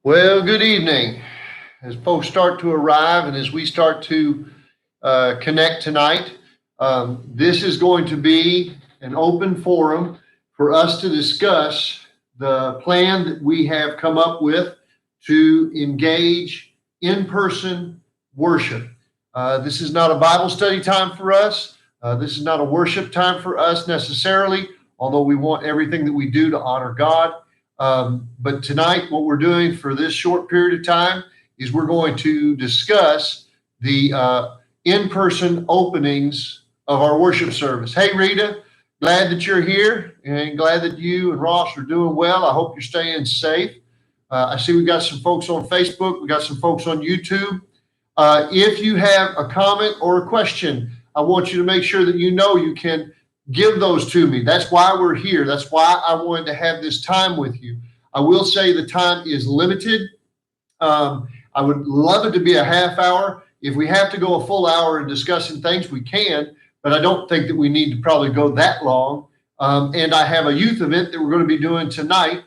Well, good evening. As folks start to arrive and as we start to connect tonight, this is going to be an open forum for us to discuss the plan that we have come up with to engage in-person worship. This is not a Bible study time for us. This is not a worship time for us necessarily, although we want everything that we do to honor God. But tonight, what we're doing for this short period of time is we're going to discuss the in-person openings of our worship service. Hey, Rita, glad that you're here and glad that you and Ross are doing well. I hope you're staying safe. I see we got some folks on Facebook. We got some folks on YouTube. If you have a comment or a question, I want you to make sure that you know you can give those to me. That's why we're here. That's why I wanted to have this time with you. I will say the time is limited. I would love it to be a half hour. If we have to go a full hour in discussing things, we can, but I don't think that we need to probably go that long. And I have a youth event that we're going to be doing tonight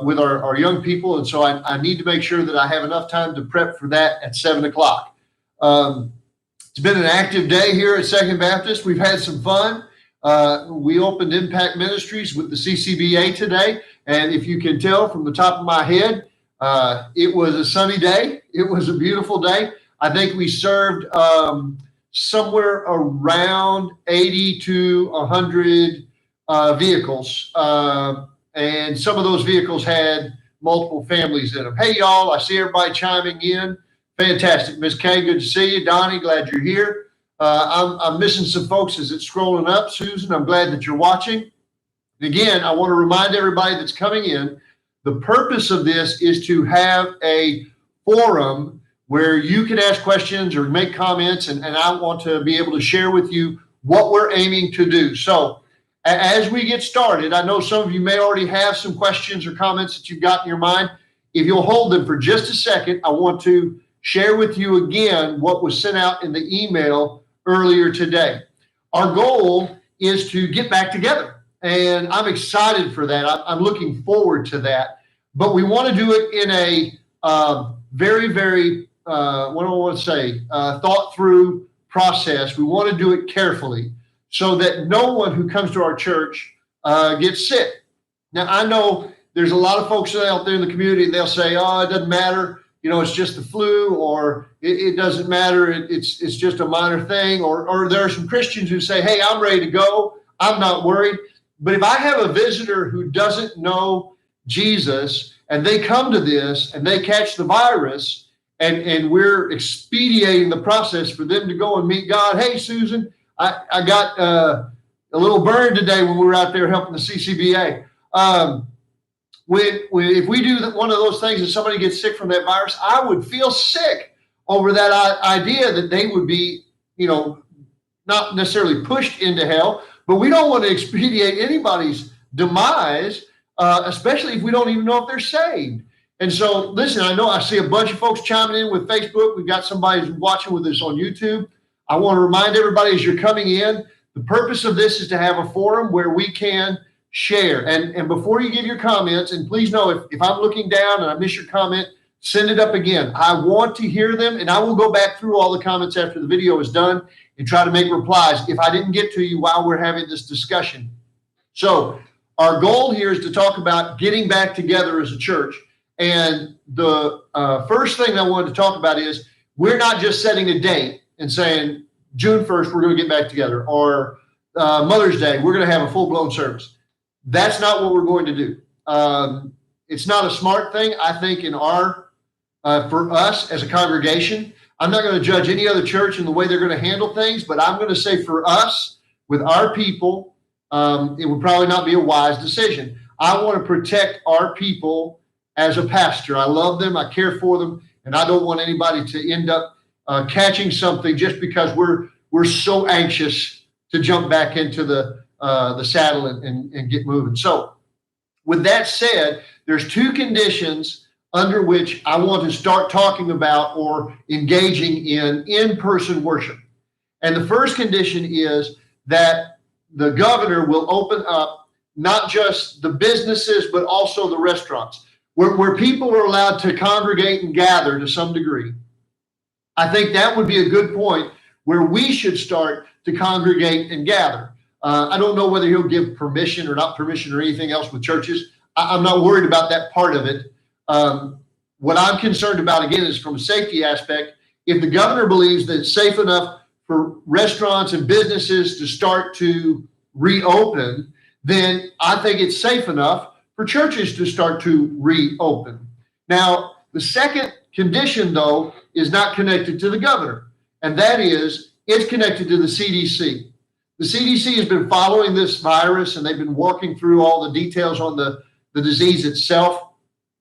with our young people. And so I need to make sure that I have enough time to prep for that at 7 o'clock. It's been an active day here at Second Baptist. We've had some fun. We opened Impact Ministries with the CCBA today. And if you can tell from the top of my head, it was a sunny day. It was a beautiful day. I think we served somewhere around 80 to 100 vehicles. And some of those vehicles had multiple families in them. Hey, y'all, I see everybody chiming in. Fantastic. Miss Kay, good to see you. Donnie, glad you're here. I'm missing some folks as it's scrolling up. Susan, I'm glad that you're watching. And again, I want to remind everybody that's coming in, the purpose of this is to have a forum where you can ask questions or make comments, and I want to be able to share with you what we're aiming to do. So as we get started, I know some of you may already have some questions or comments that you've got in your mind. If you'll hold them for just a second, I want to share with you again what was sent out in the email earlier today. Our goal is to get back together, and I'm excited for that. I'm looking forward to that, but we want to do it in a very, very, what do I want to say, thought through process. We want to do it carefully so that no one who comes to our church gets sick. Now, I know there's a lot of folks out there in the community, and they'll say, oh, it doesn't matter. You know, it's just the flu, or it doesn't matter. It's just a minor thing. Or there are some Christians who say, hey, I'm ready to go. I'm not worried. But if I have a visitor who doesn't know Jesus and they come to this and they catch the virus and we're expediting the process for them to go and meet God. Hey, Susan, I got a little burn today when we were out there helping the CCBA. If we do one of those things and somebody gets sick from that virus, I would feel sick over that idea that they would be, not necessarily pushed into hell, but we don't want to expedite anybody's demise, especially if we don't even know if they're saved. And so, listen, I know I see a bunch of folks chiming in with Facebook. We've got somebody who's watching with us on YouTube. I want to remind everybody as you're coming in, the purpose of this is to have a forum where we can share. And before you give your comments, and please know if I'm looking down and I miss your comment, send it up again. I want to hear them, and I will go back through all the comments after the video is done and try to make replies if I didn't get to you while we're having this discussion. So our goal here is to talk about getting back together as a church. And the first thing I wanted to talk about is we're not just setting a date and saying June 1st, we're going to get back together, or Mother's Day, we're going to have a full-blown service. That's not what we're going to do. It's not a smart thing, I think, for us as a congregation. I'm not going to judge any other church in the way they're going to handle things, but I'm going to say for us, with our people, it would probably not be a wise decision. I want to protect our people as a pastor. I love them, I care for them, and I don't want anybody to end up catching something just because we're so anxious to jump back into the saddle and get moving. So with that said, there's two conditions under which I want to start talking about or engaging in-person worship. And the first condition is that the governor will open up not just the businesses, but also the restaurants. where people are allowed to congregate and gather to some degree. I think that would be a good point where we should start to congregate and gather. I don't know whether he'll give permission or not permission or anything else with churches. I'm not worried about that part of it. What I'm concerned about, again, is from a safety aspect. If the governor believes that it's safe enough for restaurants and businesses to start to reopen, then I think it's safe enough for churches to start to reopen. Now, the second condition, though, is not connected to the governor, and that is it's connected to the CDC. The CDC has been following this virus, and they've been working through all the details on the disease itself.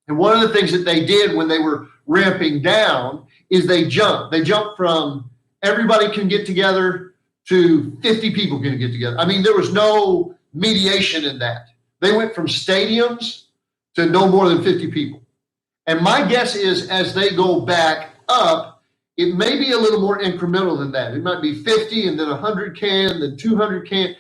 And one of the things that they did when they were ramping down is they jumped. They jumped from everybody can get together to 50 people can get together. I mean, there was no mediation in that. They went from stadiums to no more than 50 people. And my guess is as they go back up, it may be a little more incremental than that. It might be 50 and then 100 can, then 200 can.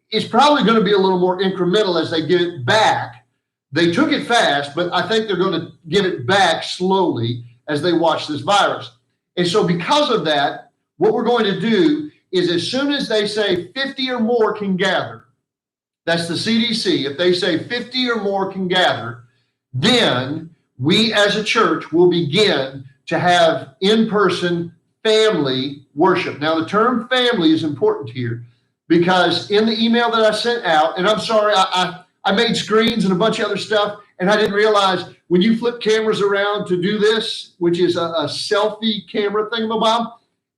It's probably going to be a little more incremental as they get it back. They took it fast, but I think they're going to get it back slowly as they watch this virus. And so because of that, what we're going to do is as soon as they say 50 or more can gather, that's the CDC, if they say 50 or more can gather, then we as a church will begin to have in-person family worship. Now, the term family is important here because in the email that I sent out, and I'm sorry, I made screens and a bunch of other stuff, and I didn't realize when you flip cameras around to do this, which is a selfie camera thingamabob,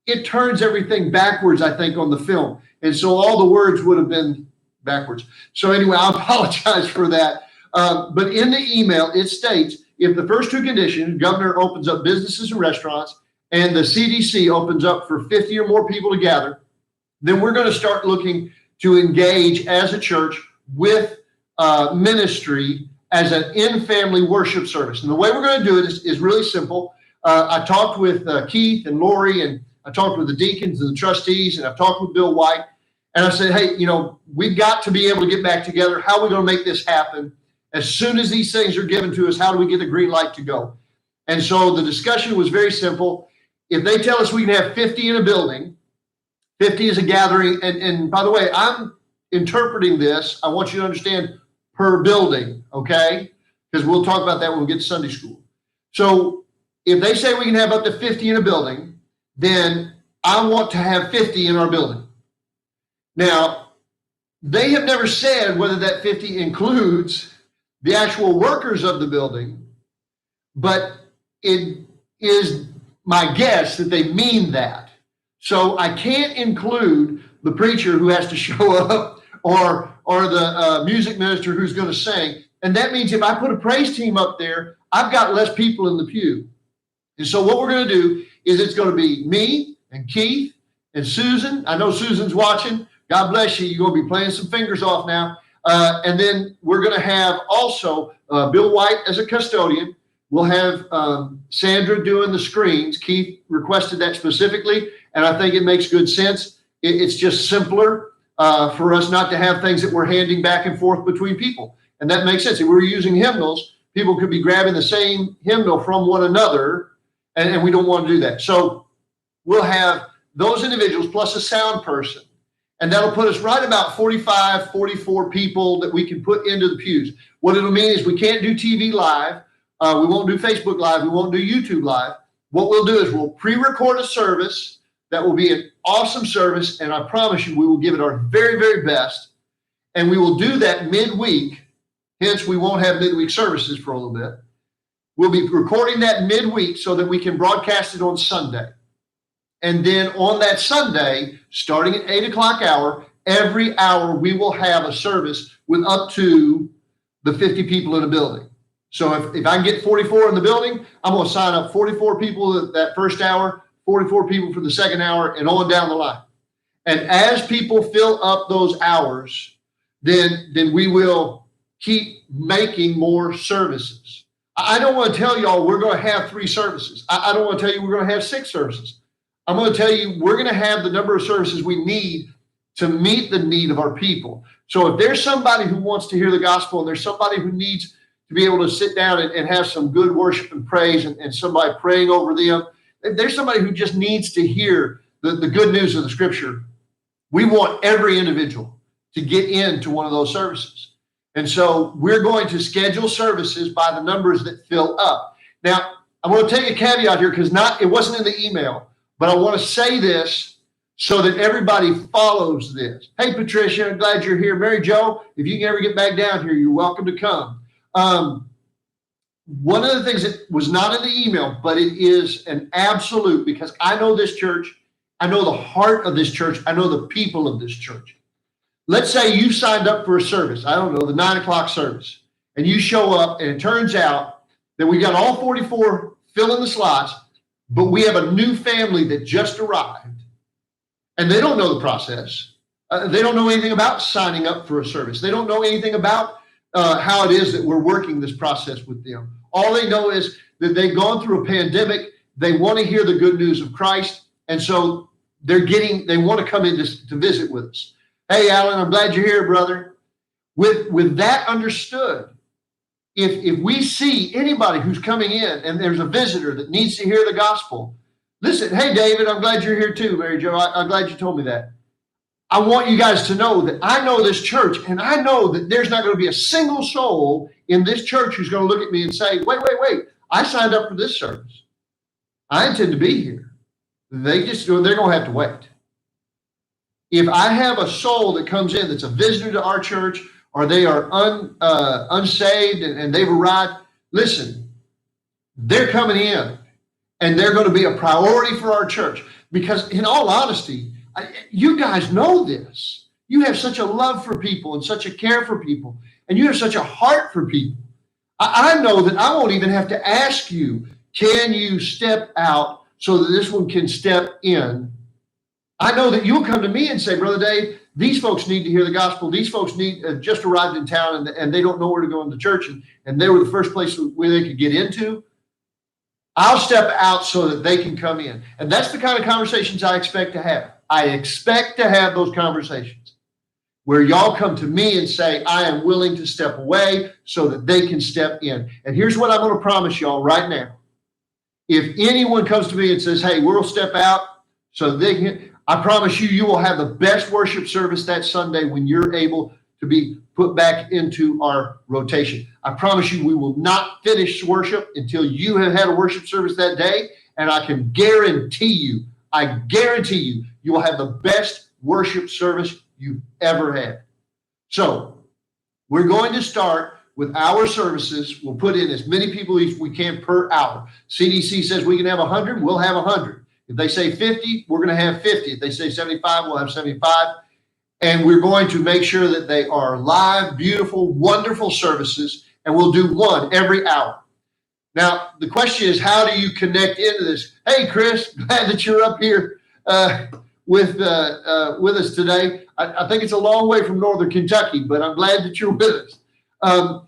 it turns everything backwards, I think, on the film. And so all the words would have been backwards. So anyway, I apologize for that. But in the email, it states, if the first two conditions, governor opens up businesses and restaurants, and the CDC opens up for 50 or more people to gather, then we're going to start looking to engage as a church with ministry as an in-family worship service. And the way we're going to do it is really simple. I talked with Keith and Lori, and I talked with the deacons and the trustees, and I've talked with Bill White. And I said, hey, we've got to be able to get back together. How are we going to make this happen? As soon as these things are given to us, how do we get the green light to go? And so the discussion was very simple. If they tell us we can have 50 in a building, 50 is a gathering. And by the way, I'm interpreting this. I want you to understand per building, okay? Because we'll talk about that when we get to Sunday school. So if they say we can have up to 50 in a building, then I want to have 50 in our building. Now, they have never said whether that 50 includes the actual workers of the building, but it is my guess that they mean that. So I can't include the preacher who has to show up or the music minister who's going to sing. And that means if I put a praise team up there, I've got less people in the pew. And so what we're going to do is it's going to be me and Keith and Susan. I know Susan's watching. God bless you. You're going to be playing some fingers off now. And then we're going to have also Bill White as a custodian. We'll have Sandra doing the screens. Keith requested that specifically, and I think it makes good sense. It's just simpler for us not to have things that we're handing back and forth between people. And that makes sense. If we're using hymnals, people could be grabbing the same hymnal from one another, and we don't want to do that. So we'll have those individuals plus a sound person. And that'll put us right about 45, 44 people that we can put into the pews. What it'll mean is we can't do TV live. We won't do Facebook Live. We won't do YouTube Live. What we'll do is we'll pre-record a service that will be an awesome service. And I promise you, we will give it our very, very best. And we will do that midweek. Hence, we won't have midweek services for a little bit. We'll be recording that midweek so that we can broadcast it on Sunday. And then on that Sunday, starting at 8 o'clock hour, every hour we will have a service with up to the 50 people in a building. So if I can get 44 in the building, I'm going to sign up 44 people that first hour, 44 people for the second hour, and on down the line. And as people fill up those hours, then we will keep making more services. I don't want to tell y'all we're going to have 3 services. I don't want to tell you we're going to have 6 services. I'm going to tell you, we're going to have the number of services we need to meet the need of our people. So if there's somebody who wants to hear the gospel and there's somebody who needs to be able to sit down and have some good worship and praise and somebody praying over them. If there's somebody who just needs to hear the good news of the scripture, we want every individual to get into one of those services. And so we're going to schedule services by the numbers that fill up. Now, I want to take a caveat here because it wasn't in the email, but I want to say this so that everybody follows this. Hey, Patricia, I'm glad you're here. Mary Jo, if you can ever get back down here, you're welcome to come. One of the things that was not in the email, but it is an absolute, because I know this church, I know the heart of this church, I know the people of this church. Let's say you signed up for a service, I don't know, the 9 o'clock service, and you show up and it turns out that we got all 44 filling the slots, but we have a new family that just arrived and they don't know the process. They don't know anything about signing up for a service. They don't know anything about how it is that we're working this process with them. All they know is that they've gone through a pandemic. They want to hear the good news of Christ. And so they want to come in to visit with us. Hey, Alan, I'm glad you're here, brother. With that understood, if we see anybody who's coming in and there's a visitor that needs to hear the gospel, listen, hey, David, I'm glad you're here too, Mary Jo. I'm glad you told me that. I want you guys to know that I know this church, and I know that there's not going to be a single soul in this church who's going to look at me and say, wait, I signed up for this service. I intend to be here. They're going to have to wait. If I have a soul that comes in that's a visitor to our church, or they are unsaved and they've arrived, listen, they're coming in and they're going to be a priority for our church. Because in all honesty, you guys know this. You have such a love for people and such a care for people, and you have such a heart for people. I know that I won't even have to ask you, can you step out so that this one can step in? I know that you'll come to me and say, Brother Dave, these folks need to hear the gospel. These folks just arrived in town and they don't know where to go into church, and they were the first place where they could get into. I'll step out so that they can come in. And that's the kind of conversations I expect to have. I expect to have those conversations where y'all come to me and say, I am willing to step away so that they can step in. And here's what I'm going to promise y'all right now. If anyone comes to me and says, hey, we'll step out so they can, I promise you will have the best worship service that Sunday when you're able to be put back into our rotation. I promise you we will not finish worship until you have had a worship service that day. And I can guarantee you, you will have the best worship service you've ever had. So we're going to start with our services. We'll put in as many people as we can per hour. CDC says we can have 100, we'll have 100. If they say 50, we're going to have 50. If they say 75, we'll have 75. And we're going to make sure that they are live, beautiful, wonderful services, and we'll do one every hour. Now, the question is, how do you connect into this? Hey, Chris, glad that you're up here with us today. I think it's a long way from Northern Kentucky, but I'm glad that you're with us.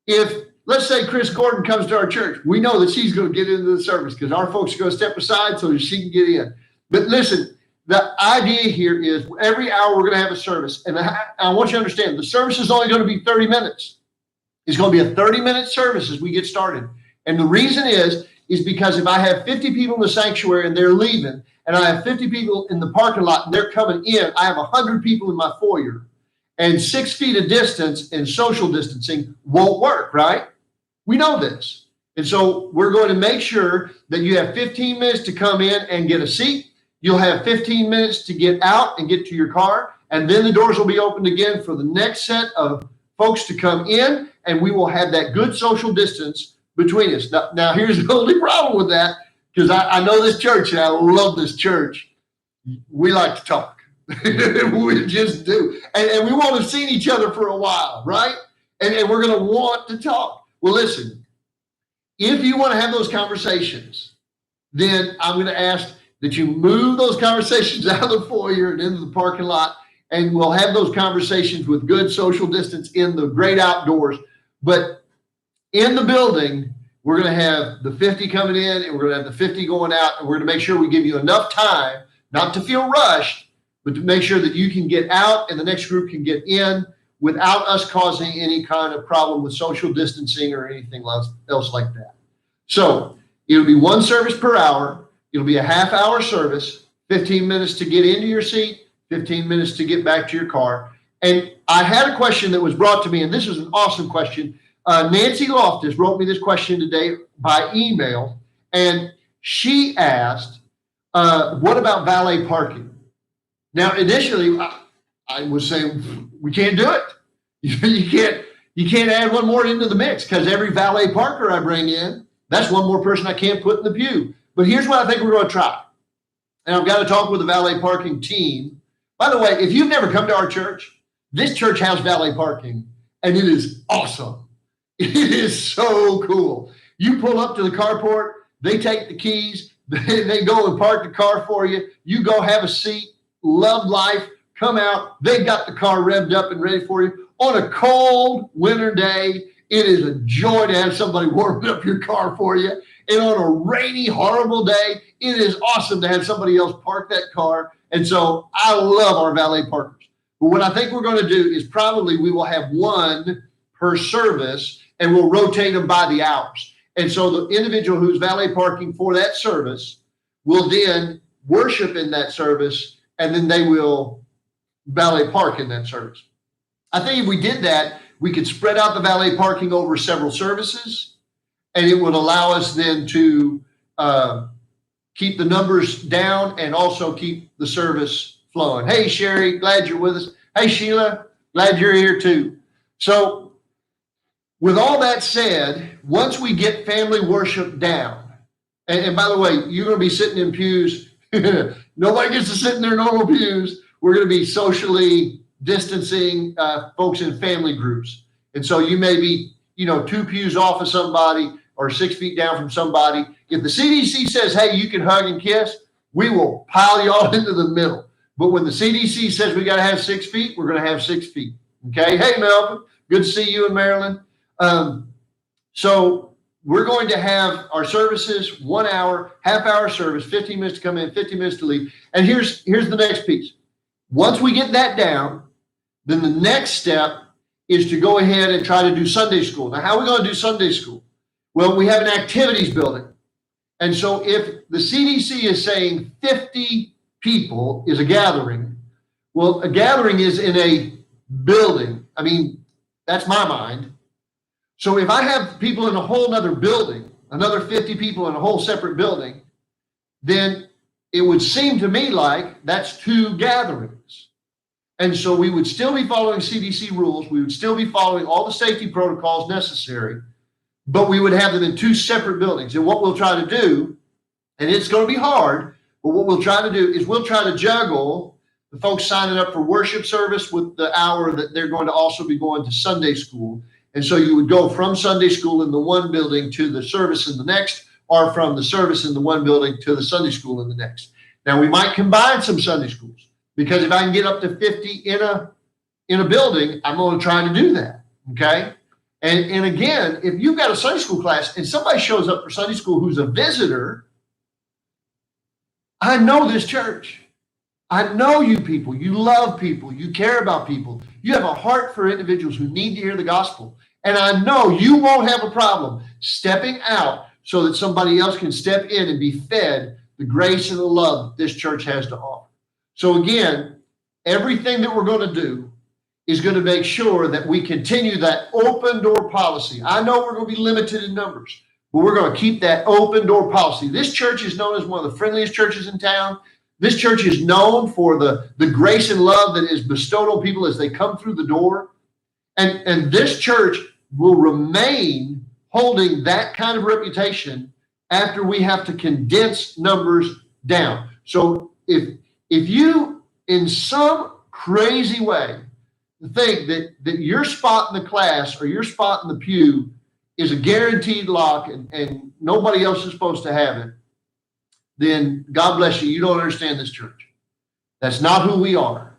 If, let's say, Chris Gordon comes to our church, we know that she's going to get into the service because our folks are going to step aside so that she can get in. But listen, the idea here is every hour we're going to have a service. And I want you to understand, the service is only going to be 30 minutes. It's going to be a 30-minute service as we get started. And the reason is because if I have 50 people in the sanctuary and they're leaving, and I have 50 people in the parking lot and they're coming in, I have 100 people in my foyer. And 6 feet of distance and social distancing won't work, right? We know this. And so we're going to make sure that you have 15 minutes to come in and get a seat. You'll have 15 minutes to get out and get to your car. And then the doors will be opened again for the next set of folks to come in. And we will have that good social distance between us. Now here's the only problem with that, because I know this church and I love this church. We like to talk. We just do. And we want to have seen each other for a while, right? And we're going to want to talk. Well, listen, if you want to have those conversations, then I'm going to ask that you move those conversations out of the foyer and into the parking lot, and we'll have those conversations with good social distance in the great outdoors. But in the building, we're going to have the 50 coming in, and we're going to have the 50 going out, and we're going to make sure we give you enough time not to feel rushed, but to make sure that you can get out and the next group can get in. without us causing any kind of problem with social distancing or anything else like that. So it'll be one service per hour. It'll be a half-hour service, 15 minutes to get into your seat, 15 minutes to get back to your car. And I had a question that was brought to me, and this is an awesome question. Nancy Loftus wrote me this question today by email, and she asked, what about valet parking? Now, initially, I was saying, we can't do it. You can't add one more into the mix, because every valet parker I bring in, that's one more person I can't put in the pew. But here's what I think we're going to try. And I've got to talk with the valet parking team. By the way, if you've never come to our church, this church has valet parking, and it is awesome. It is so cool. You pull up to the carport, they take the keys, they go and park the car for you. You go have a seat, love life, come out. They've got the car revved up and ready for you. On a cold winter day, it is a joy to have somebody warming up your car for you. And on a rainy, horrible day, it is awesome to have somebody else park that car. And so I love our valet parkers. But what I think we're going to do is probably we will have one per service, and we'll rotate them by the hours. And so the individual who's valet parking for that service will then worship in that service, and then they will valet park in that service. I think if we did that, we could spread out the valet parking over several services, and it would allow us then to keep the numbers down and also keep the service flowing. Hey, Sherry, glad you're with us. Hey, Sheila, glad you're here too. So with all that said, once we get family worship down, and by the way, you're going to be sitting in pews. Nobody gets to sit in their normal pews. We're going to be socially distancing folks in family groups. And so you may be, 2 pews off of somebody or 6 feet down from somebody. If the CDC says, hey, you can hug and kiss, we will pile you all into the middle. But when the CDC says we got to have 6 feet, we're going to have 6 feet. Okay. Hey, Melvin, good to see you in Maryland. So we're going to have our services 1 hour, half-hour service, 15 minutes to come in, 15 minutes to leave. And here's the next piece. Once we get that down, then the next step is to go ahead and try to do Sunday school. Now, how are we going to do Sunday school? Well, we have an activities building. And so if the CDC is saying 50 people is a gathering, well, a gathering is in a building. I mean, that's my mind. So if I have people in a whole nother building, another 50 people in a whole separate building, then it would seem to me like that's 2 gatherings. And so we would still be following CDC rules. We would still be following all the safety protocols necessary, but we would have them in 2 separate buildings. And what we'll try to do, and it's going to be hard, but what we'll try to do is we'll try to juggle the folks signing up for worship service with the hour that they're going to also be going to Sunday school. And so you would go from Sunday school in the one building to the service in the next, or from the service in the one building to the Sunday school in the next. Now, we might combine some Sunday schools, because if I can get up to 50 in a building, I'm going to try to do that, okay? And again, if you've got a Sunday school class and somebody shows up for Sunday school who's a visitor, I know this church. I know you people. You love people. You care about people. You have a heart for individuals who need to hear the gospel. And I know you won't have a problem stepping out so that somebody else can step in and be fed the grace and the love that this church has to offer. So again, everything that we're going to do is going to make sure that we continue that open door policy. I know we're going to be limited in numbers, but we're going to keep that open door policy. This church is known as one of the friendliest churches in town. This church is known for the grace and love that is bestowed on people as they come through the door. And this church will remain holding that kind of reputation after we have to condense numbers down. So if you, in some crazy way, think that your spot in the class or your spot in the pew is a guaranteed lock and nobody else is supposed to have it, then God bless you. You don't understand this church. That's not who we are.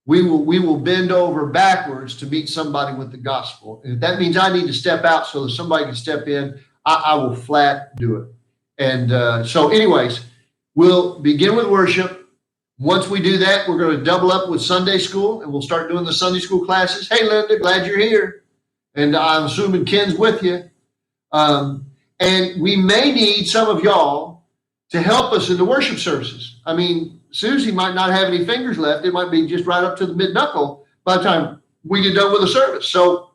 We will bend over backwards to meet somebody with the gospel. And if that means I need to step out so that somebody can step in, I will flat do it. And so anyways, we'll begin with worship. Once we do that, we're going to double up with Sunday school, and we'll start doing the Sunday school classes. Hey, Linda, glad you're here. And I'm assuming Ken's with you. And we may need some of y'all to help us in the worship services. I mean, Susie might not have any fingers left. It might be just right up to the mid-knuckle by the time we get done with the service. So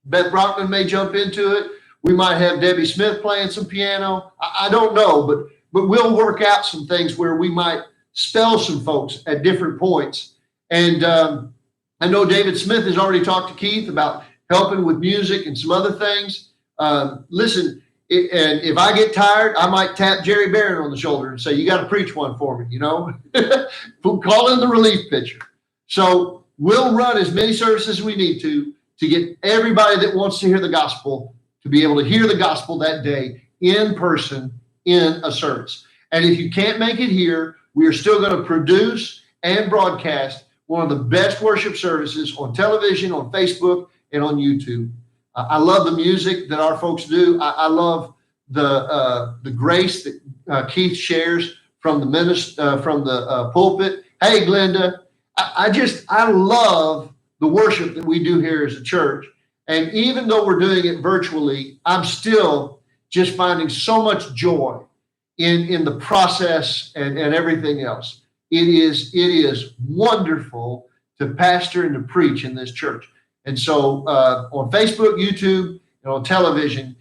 Beth Brockman may jump into it. We might have Debbie Smith playing some piano. I don't know, but we'll work out some things where we might spell some folks at different points. And I know David Smith has already talked to Keith about helping with music and some other things. Listen, and if I get tired, I might tap Jerry Barron on the shoulder and say, you got to preach one for me, call in the relief pitcher. So we'll run as many services as we need to get everybody that wants to hear the gospel to be able to hear the gospel that day in person in a service. And if you can't make it here, we are still going to produce and broadcast one of the best worship services on television, on Facebook, and on YouTube. I love the music that our folks do. I love the grace that Keith shares from the pulpit. Hey, Glenda, I love the worship that we do here as a church. And even though we're doing it virtually, I'm still just finding so much joy in the process and everything else. It is wonderful to pastor and to preach in this church. And so on Facebook, YouTube, and on television,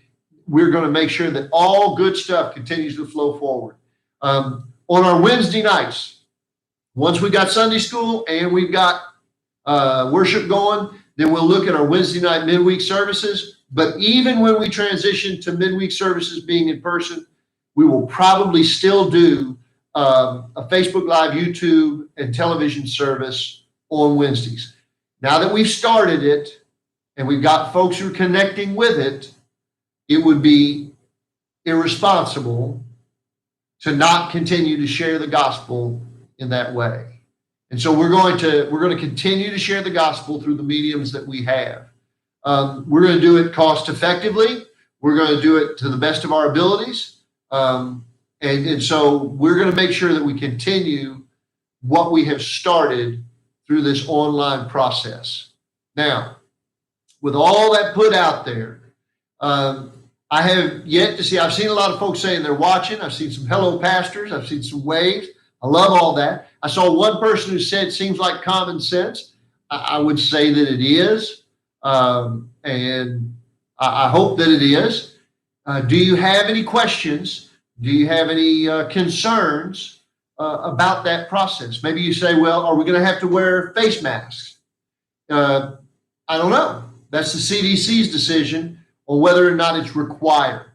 we're going to make sure that all good stuff continues to flow forward. On our Wednesday nights, once we got Sunday school and we've got worship going, then we'll look at our Wednesday night midweek services. But even when we transition to midweek services being in person, we will probably still do a Facebook Live, YouTube, and television service on Wednesdays. Now that we've started it and we've got folks who are connecting with it, it would be irresponsible to not continue to share the gospel in that way. And so we're going to continue to share the gospel through the mediums that we have. We're going to do it cost effectively. We're going to do it to the best of our abilities. And so we're going to make sure that we continue what we have started through this online process. Now, with all that put out there, I have yet to see, I've seen a lot of folks saying they're watching. I've seen some hello pastors. I've seen some waves. I love all that. I saw one person who said, seems like common sense. I would say that it is. And I hope that it is. Do you have any questions? Do you have any concerns about that process? Maybe you say, well, are we going to have to wear face masks? I don't know. That's the CDC's decision on whether or not it's required.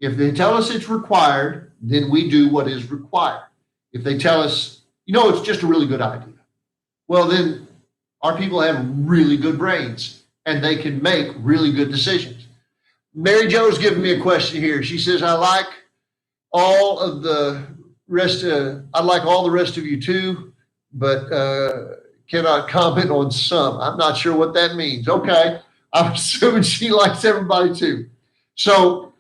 If they tell us it's required, then we do what is required. If they tell us, it's just a really good idea, well, then our people have really good brains and they can make really good decisions. Mary Jo's giving me a question here. She says, I like all the rest of you too, but cannot comment on some. I'm not sure what that means. Okay. I'm assuming she likes everybody too. So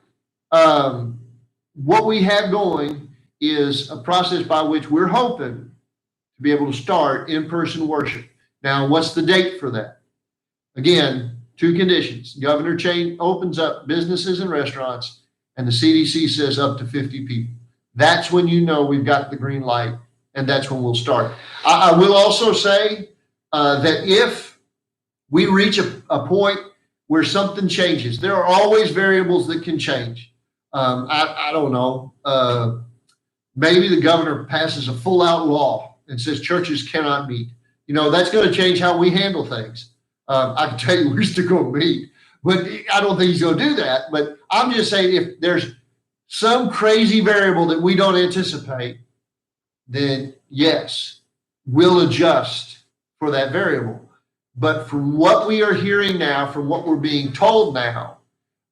what we have going is a process by which we're hoping to be able to start in-person worship. Now, what's the date for that? Again, 2 conditions. Governor Chain opens up businesses and restaurants, and the CDC says up to 50 people. That's when we've got the green light, and that's when we'll start. I will also say that if we reach a point where something changes, there are always variables that can change. I don't know. Maybe the governor passes a full-out law and says churches cannot meet. That's going to change how we handle things. I can tell you we're still going to meet, but I don't think he's going to do that. But I'm just saying if there's some crazy variable that we don't anticipate, then yes, we'll adjust for that variable. But from what we are hearing now, from what we're being told now,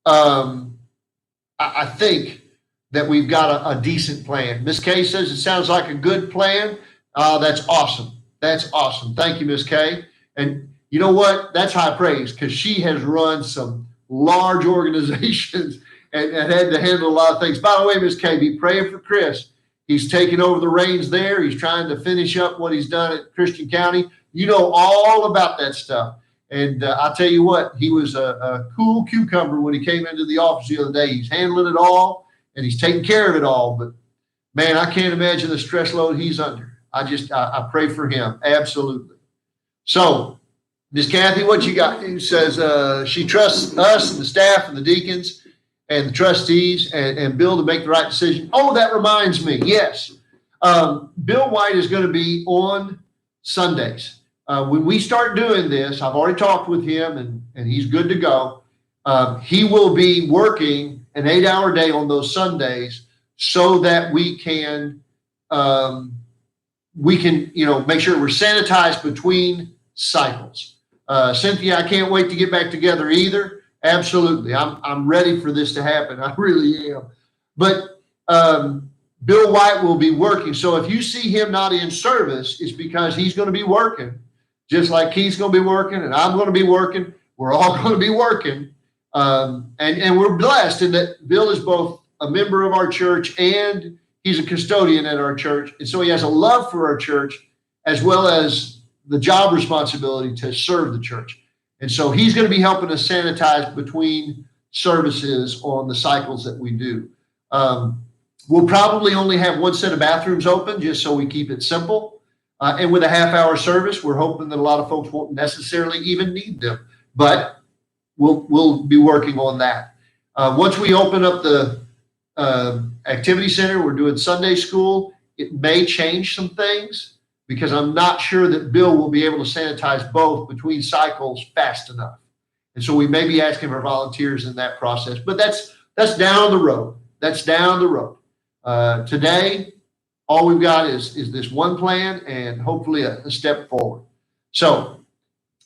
I think that we've got a decent plan. Miss Kay says it sounds like a good plan. That's awesome. That's awesome. Thank you, Miss Kay. And you know what? That's high praise because she has run some large organizations and had to handle a lot of things. By the way, Miss Kay, be praying for Chris. He's taking over the reins there. He's trying to finish up what he's done at Christian County. You know all about that stuff. And I'll tell you what, he was a cool cucumber when he came into the office the other day. He's handling it all, and he's taking care of it all. But, man, I can't imagine the stress load he's under. I pray for him. Absolutely. So, Miss Kathy, what you got? He says she trusts us and the staff and the deacons and the trustees and Bill to make the right decision. Oh, that reminds me. Yes. Bill White is going to be on Sundays. When we start doing this, I've already talked with him and he's good to go. He will be working an 8-hour day on those Sundays so that we can make sure we're sanitized between cycles. Cynthia, I can't wait to get back together either. Absolutely. I'm ready for this to happen. I really am. But Bill White will be working. So if you see him not in service, it's because he's going to be working, just like Keith's going to be working and I'm going to be working. We're all going to be working. And we're blessed in that Bill is both a member of our church and he's a custodian at our church. And so he has a love for our church as well as the job responsibility to serve the church. And so he's going to be helping us sanitize between services on the cycles that we do. We'll probably only have one set of bathrooms open just so we keep it simple. And with a half-hour service, we're hoping that a lot of folks won't necessarily even need them. But we'll be working on that. Once we open up the activity center, we're doing Sunday school. It may change some things because I'm not sure that Bill will be able to sanitize both between cycles fast enough. And so we may be asking for volunteers in that process, but that's down the road. That's down the road. Today, all we've got is this one plan and hopefully a step forward. So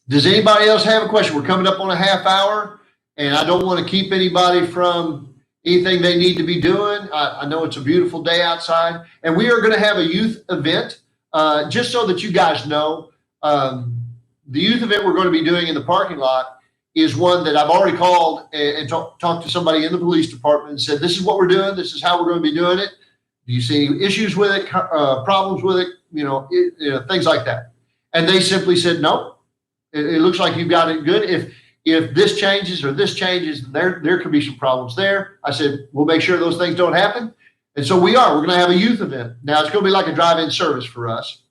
does anybody else have a question? We're coming up on a half hour and I don't want to keep anybody from anything they need to be doing. I know it's a beautiful day outside and we are going to have a youth event. Just so that you guys know, the youth event we're going to be doing in the parking lot is one that I've already called and talked to somebody in the police department and said, this is what we're doing. This is how we're going to be doing it. Do you see issues with it, problems with it, things like that? And they simply said, no, it looks like you've got it good. If this changes or this changes, there could be some problems there. I said, we'll make sure those things don't happen. And so we're going to have a youth event. Now it's going to be like a drive-in service for us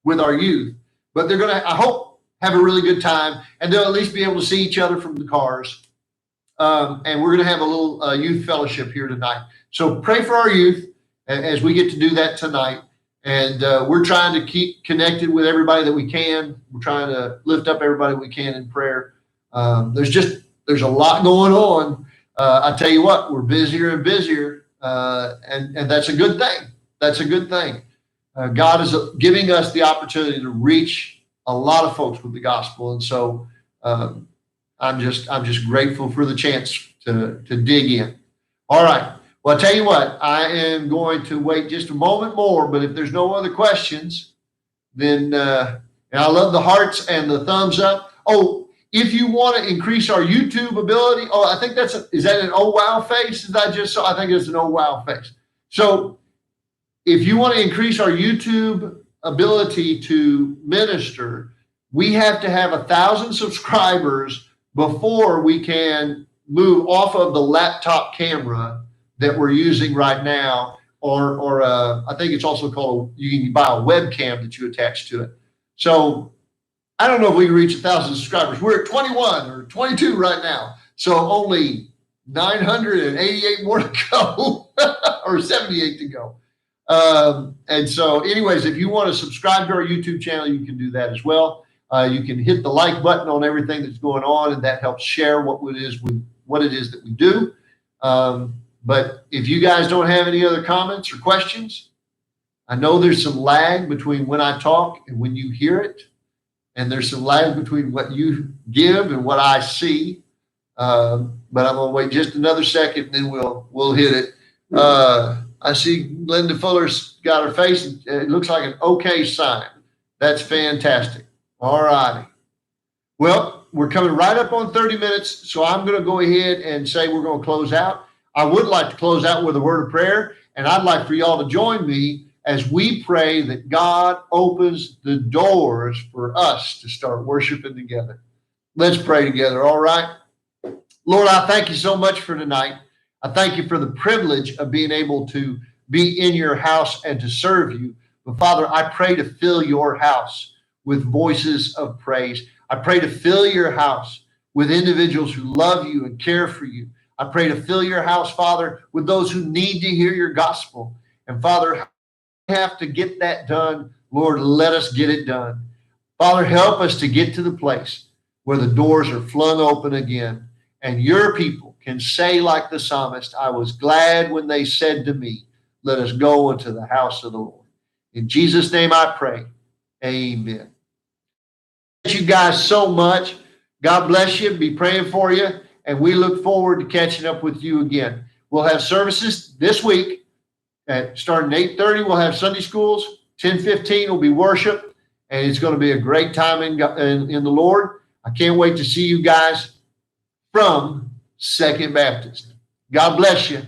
with our youth, but they're going to, I hope, have a really good time and they'll at least be able to see each other from the cars. And we're going to have a little youth fellowship here tonight. So pray for our youth as we get to do that tonight. And we're trying to keep connected with everybody that we can. We're trying to lift up everybody we can in prayer. There's a lot going on. I tell you what, we're busier and busier. And that's a good thing. That's a good thing. God is giving us the opportunity to reach a lot of folks with the gospel. And so I'm just grateful for the chance to dig in. All right. Well, I tell you what, I am going to wait just a moment more, but if there's no other questions, then and I love the hearts and the thumbs up. Oh, if you want to increase our YouTube ability, I think is that an oh wow face that I just saw? I think it's an oh wow face. So if you want to increase our YouTube ability to minister, we have to have 1,000 subscribers before we can move off of the laptop camera that we're using right now, or I think it's also called, you can buy a webcam that you attach to it. So I don't know if we can reach 1,000 subscribers. We're at 21 or 22 right now. So only 988 more to go or 78 to go. And so anyways, if you want to subscribe to our YouTube channel, you can do that as well. You can hit the like button on everything that's going on, and that helps share what it is that we do. But if you guys don't have any other comments or questions, I know there's some lag between when I talk and when you hear it. And there's some lag between what you give and what I see. But I'm going to wait just another second, and then we'll hit it. I see Linda Fuller's got her face. It looks like an okay sign. That's fantastic. All righty. Well, we're coming right up on 30 minutes, so I'm going to go ahead and say we're going to close out. I would like to close out with a word of prayer, and I'd like for y'all to join me as we pray that God opens the doors for us to start worshiping together. Let's pray together, all right? Lord, I thank you so much for tonight. I thank you for the privilege of being able to be in your house and to serve you. But Father, I pray to fill your house with voices of praise. I pray to fill your house with individuals who love you and care for you. I pray to fill your house, Father, with those who need to hear your gospel. And Father, have to get that done. Lord, let us get it done. Father, help us to get to the place where the doors are flung open again and your people can say like the psalmist, I was glad when they said to me, let us go into the house of the Lord. In Jesus' name I pray. Amen. Thank you guys so much. God bless you. Be praying for you. And we look forward to catching up with you again. We'll have services this week. Starting 8:30, we'll have Sunday schools. 10:15 will be worship, and it's going to be a great time in the Lord. I can't wait to see you guys from Second Baptist. God bless you.